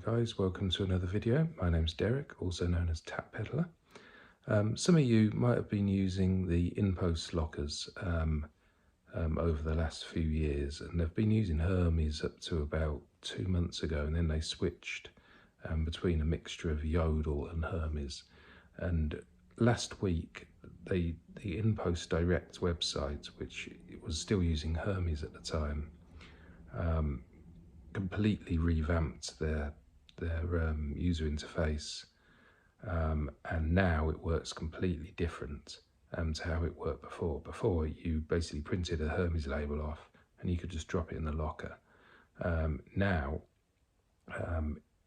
guys, welcome to another video. My name's Derek, also known as Tap Peddler. Some of you might have been using the INPOST lockers over the last few years, and they've been using Hermes up to about 2 months ago, and then they switched between a mixture of Yodel and Hermes. And last week, the INPOST Direct website, which was still using Hermes at the time, completely revamped their user interface, and now it works completely different to how it worked before. Before, you basically printed a Hermes label off and you could just drop it in the locker. Now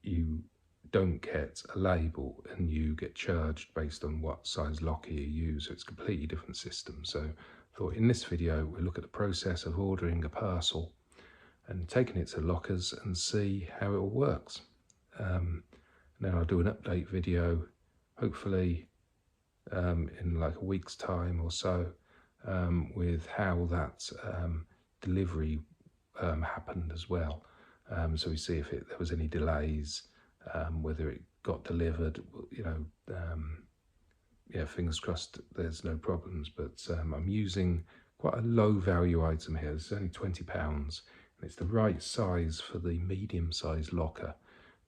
you don't get a label and you get charged based on what size locker you use, so it's a completely different system. So I thought in this video we'll look at the process of ordering a parcel and taking it to lockers and see how it all works. Then I'll do an update video, hopefully in like a week's time or so, with how that delivery happened as well. So we see if there was any delays, whether it got delivered, fingers crossed there's no problems. But I'm using quite a low value item here. It's only £20. It's the right size for the medium-sized locker,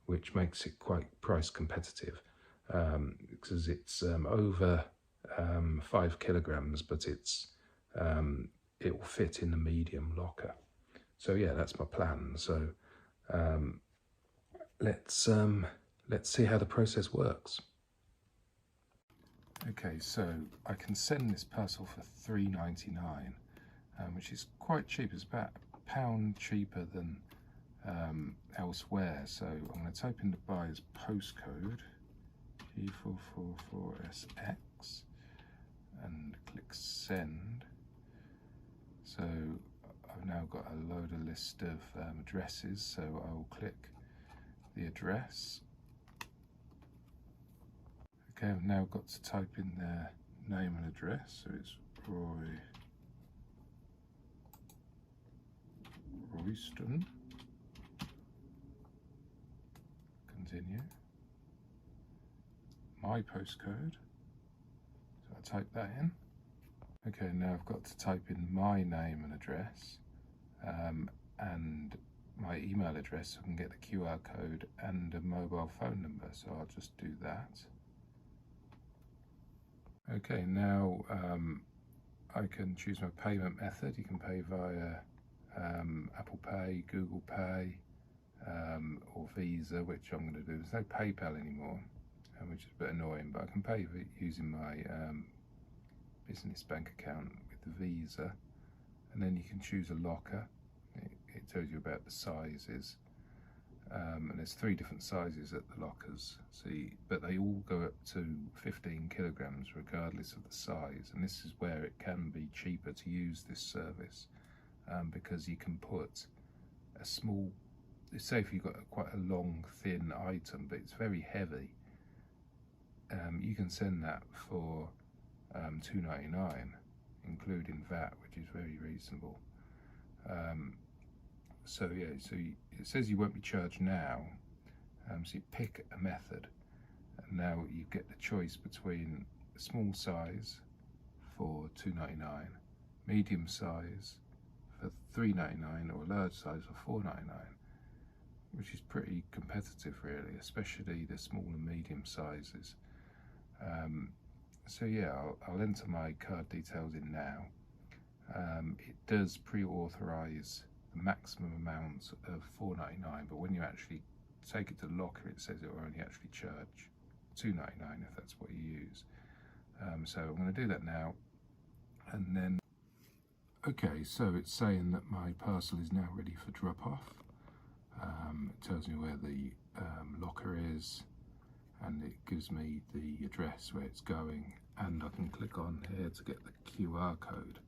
which makes it quite price competitive, because it's over 5 kilograms, but it will fit in the medium locker. So yeah, that's my plan. So let's see how the process works. Okay, so I can send this parcel for £3.99, which is quite cheap. It's about £1 cheaper than elsewhere. So I'm going to type in the buyer's postcode, G444SX, and click send. So I've now got a list of addresses, so I will click the address. Okay, I've now got to type in their name and address, so it's Royston. Continue. My postcode, so I type that in. Okay, now I've got to type in my name and address, and my email address, so I can get the QR code and a mobile phone number, so I'll just do that. Okay, now I can choose my payment method. You can pay via Apple Pay, Google Pay, or Visa, which I'm going to do. There's no PayPal anymore, which is a bit annoying, but I can pay using my business bank account with the Visa. And then you can choose a locker. It tells you about the sizes, and there's 3 different sizes at the lockers. But they all go up to 15 kilograms regardless of the size, and this is where it can be cheaper to use this service, because you can put a small, say if you've got quite a long thin item but it's very heavy, you can send that for £2.99 including VAT, which is very reasonable. So yeah, it says you won't be charged now, so you pick a method, and now you get the choice between a small size for £2.99, medium size for £3.99, or a large size for £4.99, which is pretty competitive really, especially the small and medium sizes. So yeah, I'll enter my card details in now. It does pre-authorize the maximum amount of £4.99, but when you actually take it to the locker, it says it will only actually charge £2.99 if that's what you use. So I'm going to do that now, and then okay, so it's saying that my parcel is now ready for drop-off. It tells me where the locker is, and it gives me the address where it's going, and I can click on here to get the QR code.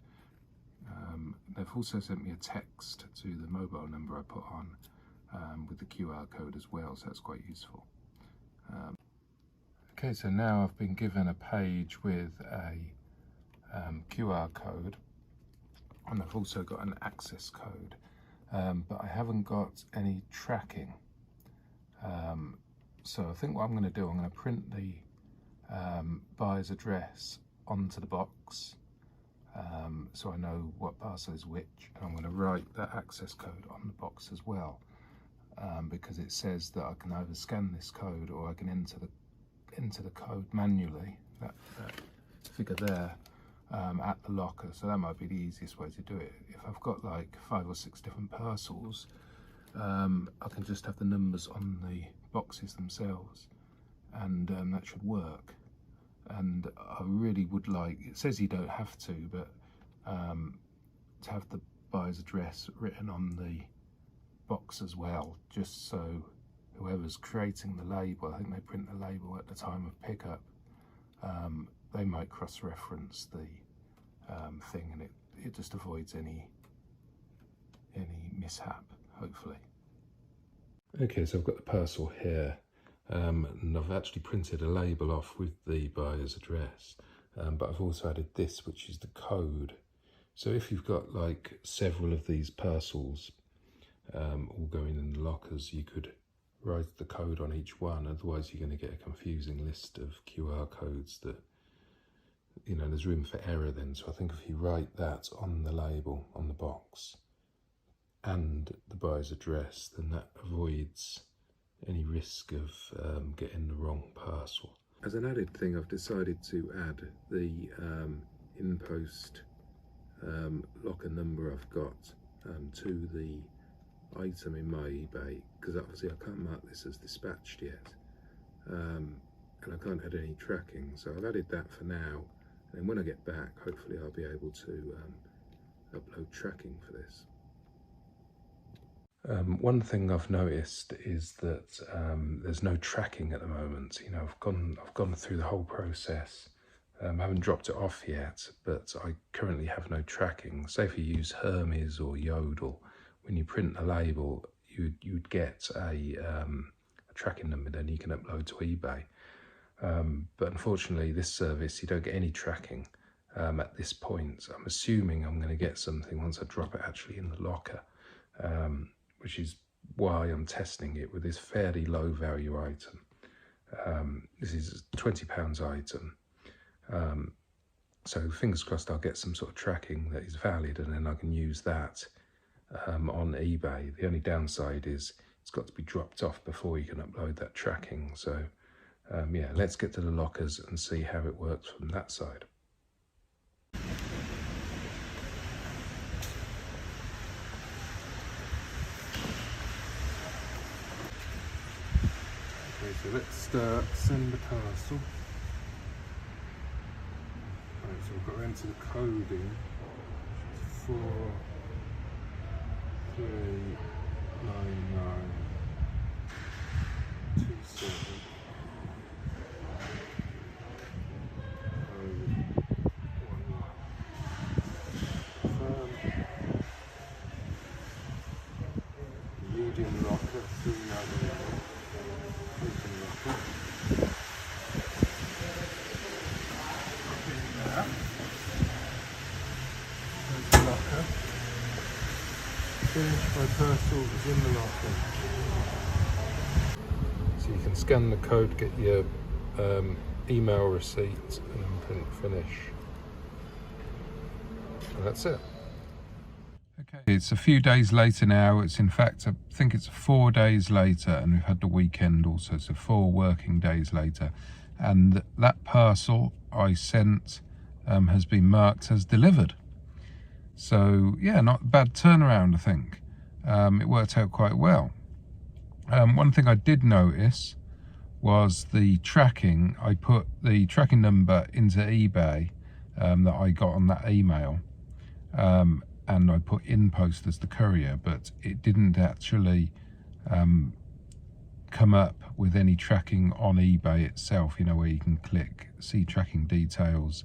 They've also sent me a text to the mobile number I put on with the QR code as well, so that's quite useful. Okay, so now I've been given a page with a QR code, and I've also got an access code, but I haven't got any tracking. So I think what I'm going to do, I'm going to print the buyer's address onto the box, so I know what parcel is which, and I'm going to write that access code on the box as well, because it says that I can either scan this code or I can enter the code manually, that figure there, at the locker. So that might be the easiest way to do it. If I've got like 5 or 6 different parcels, I can just have the numbers on the boxes themselves, and that should work. And I really would like, it says you don't have to, but to have the buyer's address written on the box as well, just so whoever's creating the label, I think they print the label at the time of pickup, they might cross-reference the thing, and it just avoids any mishap, hopefully. Okay, so I've got the parcel here, and I've actually printed a label off with the buyer's address, but I've also added this, which is the code. So if you've got like several of these parcels all going in the lockers, you could write the code on each one, otherwise you're going to get a confusing list of QR codes that, you know, there's room for error then. So I think if you write that on the label, on the box, and the buyer's address, then that avoids any risk of getting the wrong parcel. As an added thing, I've decided to add the INPOST locker number I've got to the item in my eBay, because obviously I can't mark this as dispatched yet, and I can't add any tracking, so I've added that for now, and when I get back hopefully I'll be able to upload tracking for this. One thing I've noticed is that there's no tracking at the moment. You know, I've gone through the whole process. I haven't dropped it off yet, but I currently have no tracking. Say if you use Hermes or Yodel, when you print a label, you'd get a tracking number, then you can upload to eBay. But unfortunately, this service, you don't get any tracking at this point. I'm assuming I'm going to get something once I drop it actually in the locker, which is why I'm testing it with this fairly low value item. This is a £20 item. So fingers crossed I'll get some sort of tracking that is valid, and then I can use that on eBay. The only downside is it's got to be dropped off before you can upload that tracking. So yeah, let's get to the lockers and see how it works from that side. Okay, so let's send the parcel. Right, so we've got to enter the code in, which is 439927. Medium locker, 399. Open locker. There's the locker. Finished, my parcel is in the locker. So you can scan the code, get your email receipt, and then print finish. And that's it. Okay, it's a few days later now. It's in fact, I think it's 4 days later, and we've had the weekend also, so 4 working days later. And that parcel I sent has been marked as delivered. So yeah, not a bad turnaround, I think. It worked out quite well. One thing I did notice was the tracking. I put the tracking number into eBay that I got on that email, and I put INPOST as the courier, but it didn't actually come up with any tracking on eBay itself, you know, where you can click see tracking details,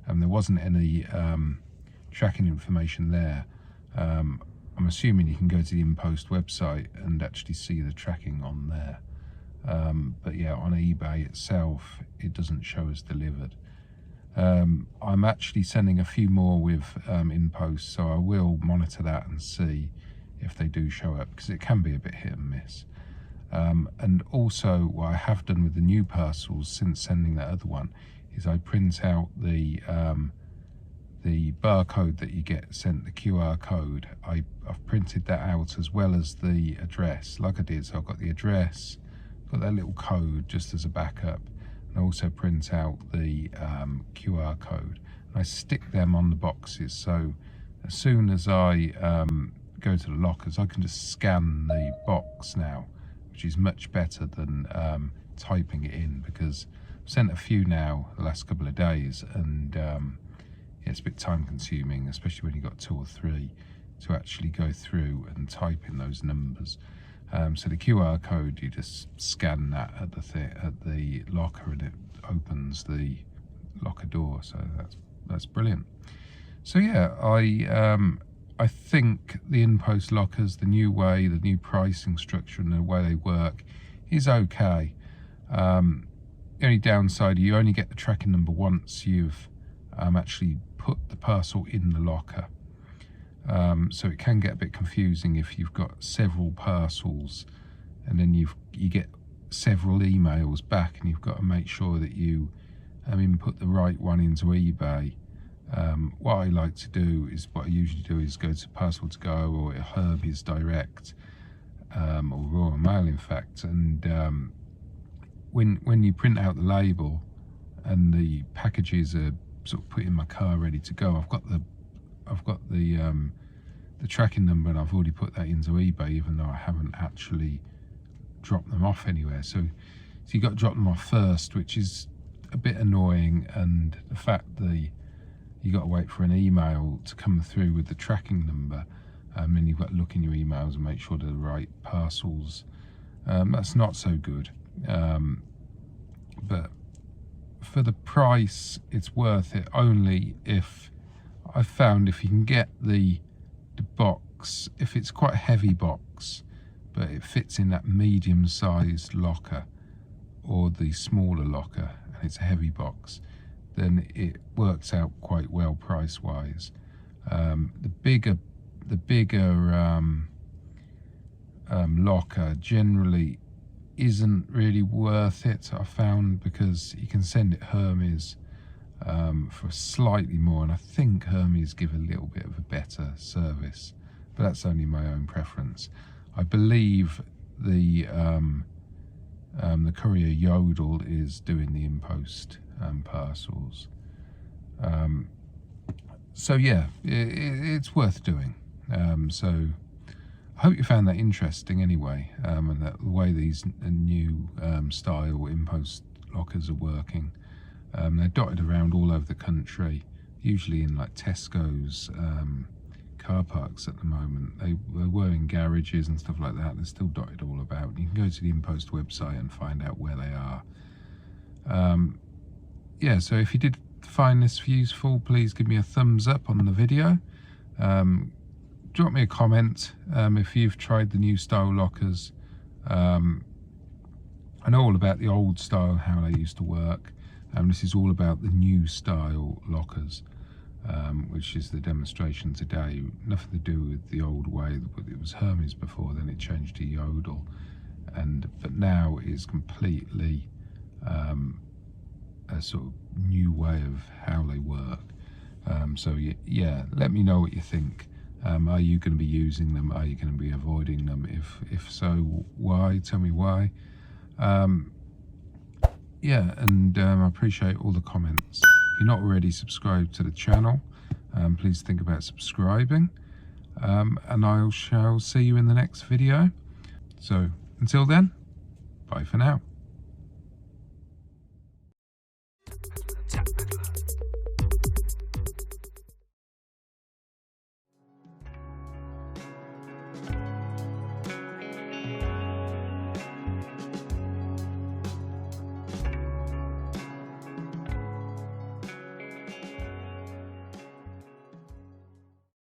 and there wasn't any tracking information there. I'm assuming you can go to the INPOST website and actually see the tracking on there, but yeah, on eBay itself it doesn't show as delivered. I'm actually sending a few more with INPOST, so I will monitor that and see if they do show up, because it can be a bit hit and miss. And also what I have done with the new parcels since sending that other one is I print out the barcode that you get sent, the QR code. I've printed that out as well as the address, like I did. So I've got the address, got that little code just as a backup, and I also print out the QR code. And I stick them on the boxes, so as soon as I go to the lockers, I can just scan the box now, which is much better than typing it in, because I've sent a few now the last couple of days, and it's a bit time consuming, especially when you've got 2 or 3, to actually go through and type in those numbers. So the QR code, you just scan that at the locker, and it opens the locker door. So that's brilliant. So yeah, I think the INPOST lockers, the new way, the new pricing structure and the way they work is okay. The only downside, you only get the tracking number once you've actually put the parcel in the locker. So it can get a bit confusing if you've got several parcels and then you get several emails back, and you've got to make sure that you input the right one into eBay. What I like to do is, what I usually do is go to Parcel to Go or Herbie's Direct, or Royal Mail in fact, and when you print out the label and the packages are sort of put in my car ready to go, I've got the tracking number, and I've already put that into eBay, even though I haven't actually dropped them off anywhere. So you've got to drop them off first, which is a bit annoying, and the fact that you got to wait for an email to come through with the tracking number, and you've got to look in your emails and make sure they're the right parcels. That's not so good, but for the price it's worth it, only if I found if you can get the box, if it's quite a heavy box but it fits in that medium-sized locker or the smaller locker and it's a heavy box, then it works out quite well price-wise. The bigger locker generally isn't really worth it, I found, because you can send it Hermes for slightly more, and I think Hermes give a little bit of a better service, but that's only my own preference. I believe the courier Yodel is doing the INPOST parcels. So yeah, it's worth doing. So I hope you found that interesting anyway, and that the way these new style INPOST lockers are working. They're dotted around all over the country, usually in like Tesco's car parks at the moment. They were in garages and stuff like that. They're still dotted all about. You can go to the INPOST website and find out where they are. Yeah, so if you did find this useful, please give me a thumbs up on the video. Drop me a comment if you've tried the new style lockers. I know all about the old style, how they used to work. This is all about the new style lockers, which is the demonstration today. Nothing to do with the old way. It was Hermes before, then it changed to Yodel, but now it is completely a sort of new way of how they work. So yeah, let me know what you think. Are you going to be using them? Are you going to be avoiding them? If so, why? Tell me why. Yeah, and I appreciate all the comments. If you're not already subscribed to the channel, please think about subscribing, and I shall see you in the next video. So until then, bye for now.